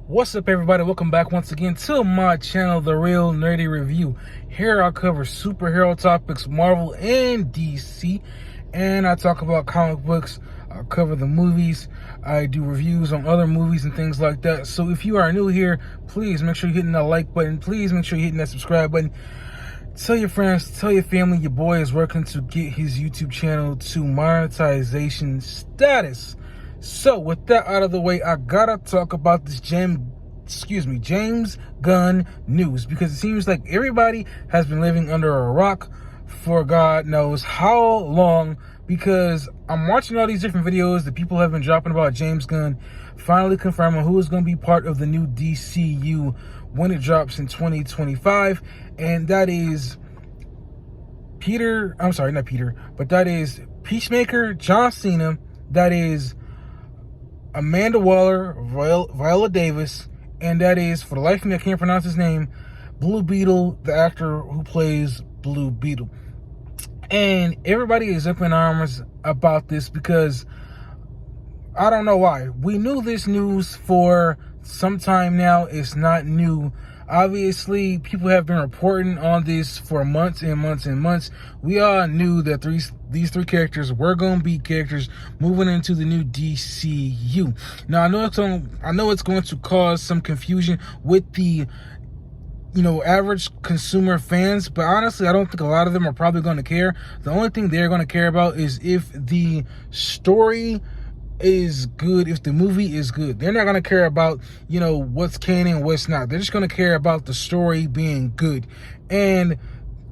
What's up, everybody? Welcome back once again to my channel, The Real Nerdy Review. Here I cover superhero topics, Marvel and DC, and I talk about comic books. I cover the movies. I do reviews on other movies and things like that. So if you are new here, please make sure you're hitting that like button. Please make sure you're hitting that subscribe button. Tell your friends, tell your family, your boy is working to get his YouTube channel to monetization status. So with that out of the way, I gotta talk about this James Gunn news, because it seems like everybody has been living under a rock for God knows how long, because I'm watching all these different videos that people have been dropping about James Gunn finally confirming who is going to be part of the new DCU when it drops in 2025, and that is that is Peacemaker, John Cena, that is Amanda Waller, Viola Davis, and that is, for the life of me, I can't pronounce his name, Blue Beetle, the actor who plays Blue Beetle. And everybody is up in arms about this because I don't know why. We knew this news for some time now. It's not new. Obviously, people have been reporting on this for months and months and months. We all knew that these three characters were going to be characters moving into the new DCU. Now, I know it's going to cause some confusion with the average consumer fans, but honestly, I don't think a lot of them are probably going to care. The only thing they're going to care about is if the story is good, if the movie is good. They're not going to care about what's canon and what's not. They're just going to care about the story being good. And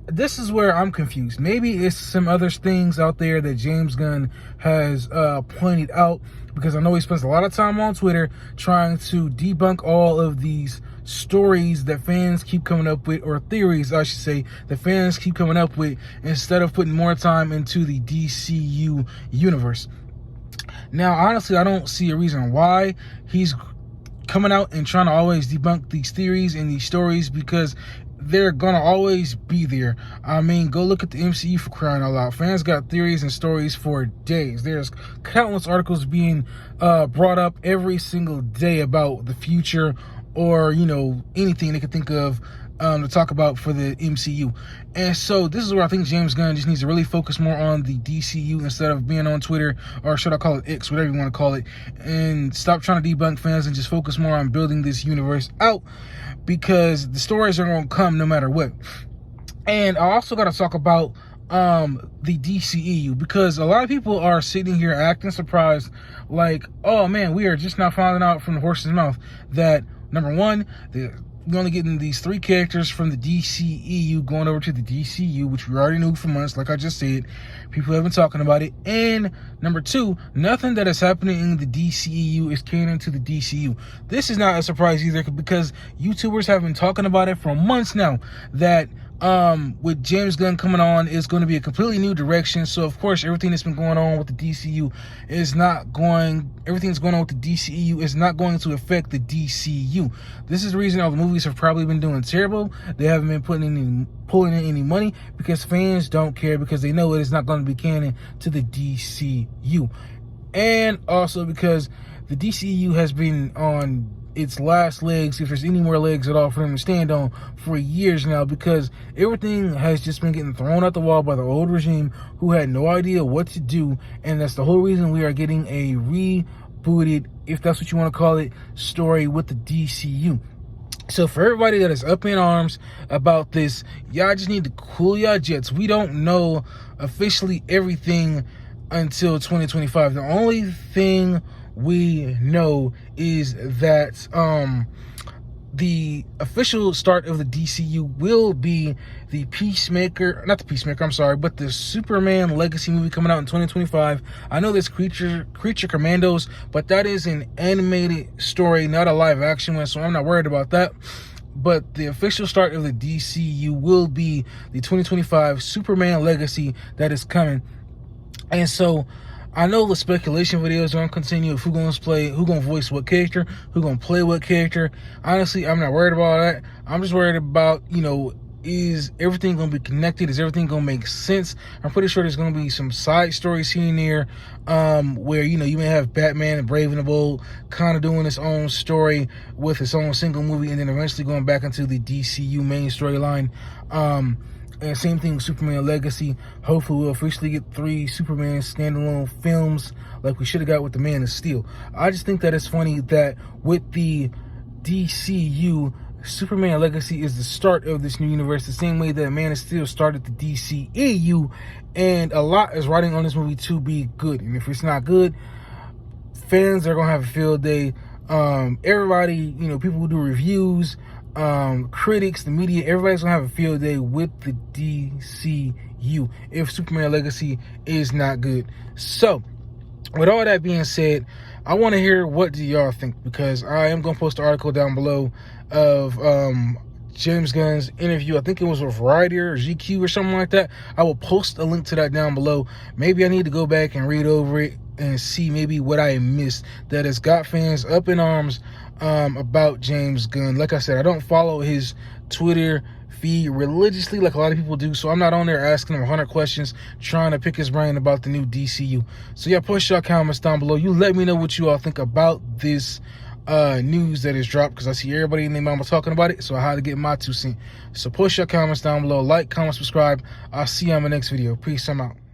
this is where I'm confused. Maybe it's some other things out there that James Gunn has pointed out, because I know he spends a lot of time on Twitter trying to debunk all of these stories that fans keep coming up with, or theories I should say, that fans keep coming up with, instead of putting more time into the DCU universe. Now, honestly, I don't see a reason why he's coming out and trying to always debunk these theories and these stories, because they're gonna always be there. I mean, go look at the MCU, for crying out loud. Fans got theories and stories for days. There's countless articles being brought up every single day about the future, or anything they could think of to talk about for the MCU. And so this is where I think James Gunn just needs to really focus more on the DCU instead of being on Twitter, or should I call it X, whatever you want to call it, and stop trying to debunk fans and just focus more on building this universe out, because the stories are going to come no matter what. And I also got to talk about the DCEU, because a lot of people are sitting here acting surprised, like, oh man, we are just now finding out from the horse's mouth that, number one, we're only getting these three characters from the DCEU going over to the DCU, which we already knew for months, like I just said. People have been talking about it. And number two, nothing that is happening in the DCEU is canon to the DCU. This is not a surprise either, because YouTubers have been talking about it for months now, that with James Gunn coming on, is going to be a completely new direction. So of course, everything that's been going on with the DCU is not going to affect the DCU. This is the reason all the movies have probably been doing terrible. They haven't been pulling in any money, because fans don't care, because they know it is not going to be canon to the DCU. And also because the DCU has been on its last legs, if there's any more legs at all for them to stand on, for years now, because everything has just been getting thrown out the wall by the old regime, who had no idea what to do. And that's the whole reason we are getting a rebooted, if that's what you want to call it, story with the DCU. So for everybody that is up in arms about this, y'all just need to cool y'all jets. We don't know officially everything until 2025. The only thing we know is that the official start of the DCU will be the the Superman Legacy movie coming out in 2025. I know there's Creature Commandos, but that is an animated story, not a live action one, so I'm not worried about that. But the official start of the DCU will be the 2025 Superman Legacy that is coming. And so I know the speculation videos are going to continue of who's going to voice what character, who's going to play what character. Honestly, I'm not worried about that. I'm just worried about, is everything gonna be connected? Is everything gonna make sense? I'm pretty sure there's gonna be some side stories here and there, where you may have Batman and Brave and the Bold kind of doing its own story with its own single movie, and then eventually going back into the DCU main storyline. And same thing with Superman Legacy. Hopefully we'll officially get 3 Superman standalone films like we should have got with the Man of Steel. I just think that it's funny that with the DCU, Superman Legacy is the start of this new universe, the same way that Man of Steel started the DCEU, and a lot is riding on this movie to be good. And if it's not good, fans are gonna have a field day. Everybody, people who do reviews, critics, the media, everybody's gonna have a field day with the DCU if Superman Legacy is not good. So, with all that being said, I want to hear what do y'all think, because I am gonna post an article down below of James Gunn's interview. I think it was with Variety or GQ or something like that. I will post a link to that down below. Maybe I need to go back and read over it and see maybe what I missed that has got fans up in arms about James Gunn. Like I said, I don't follow his Twitter feed religiously like a lot of people do, so I'm not on there asking him 100 questions trying to pick his brain about the new DCU. So yeah, post your comments down below. You let me know what you all think about this news that is dropped, because I see everybody and their mama talking about it, so I had to get my 2 cents. So post your comments down below. Like, comment, subscribe. I'll see you on my next video. Peace. I'm out.